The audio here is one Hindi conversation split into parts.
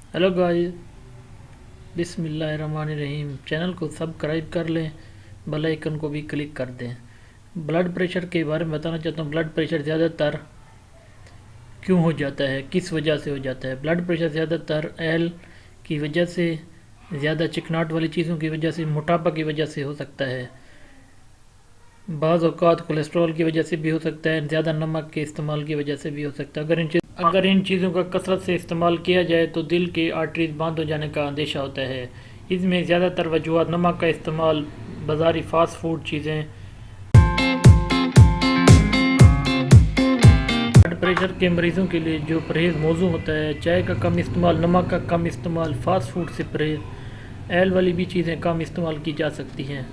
हेलो गाइस, बिस्मिल्लाहिर्रहमानिर्रहीम। चैनल को सब्सक्राइब कर लें, बेल आइकन को भी क्लिक कर दें। ब्लड प्रेशर के बारे में बताना चाहता हूँ। ब्लड प्रेशर ज़्यादातर क्यों हो जाता है, किस वजह से हो जाता है। ब्लड प्रेशर ज़्यादातर एल की वजह से, ज़्यादा चिकनाट वाली चीज़ों की वजह से, मोटापा की वजह से हो सकता है। बाज़ औक़ात कोलेस्ट्रॉल की वजह से भी हो सकता है, ज़्यादा नमक के इस्तेमाल की वजह से भी हो सकता है। अगर इन चीज़ों का कसरत से इस्तेमाल किया जाए तो दिल की आर्टरीज बंद हो जाने का अंदेशा होता है। इसमें ज़्यादातर वजूहत नमक का इस्तेमाल, बाज़ारी फास्ट फूड चीज़ें। ब्लड प्रेशर के मरीज़ों के लिए जो परहेज़ मौजू होता है, चाय का कम इस्तेमाल, नमक का कम इस्तेमाल, फास्ट फूड से परहेज़, एल वाली भी चीज़ें कम इस्तेमाल की जा सकती हैं।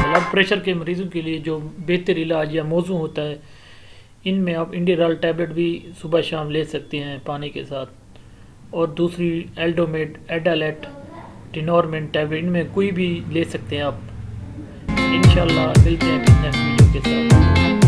ब्लड प्रेशर के मरीज़ों के लिए जो बेहतर इलाज या मौजू होता है, इनमें आप इंडिराल टैबलेट भी सुबह शाम ले सकते हैं पानी के साथ। और दूसरी एल्डोमेट, एडालेट, टिनोरमेंट टैबलेट, इनमें कोई भी ले सकते हैं आप। इंशाल्लाह मिलते हैं नेक्स्ट वीडियो के साथ।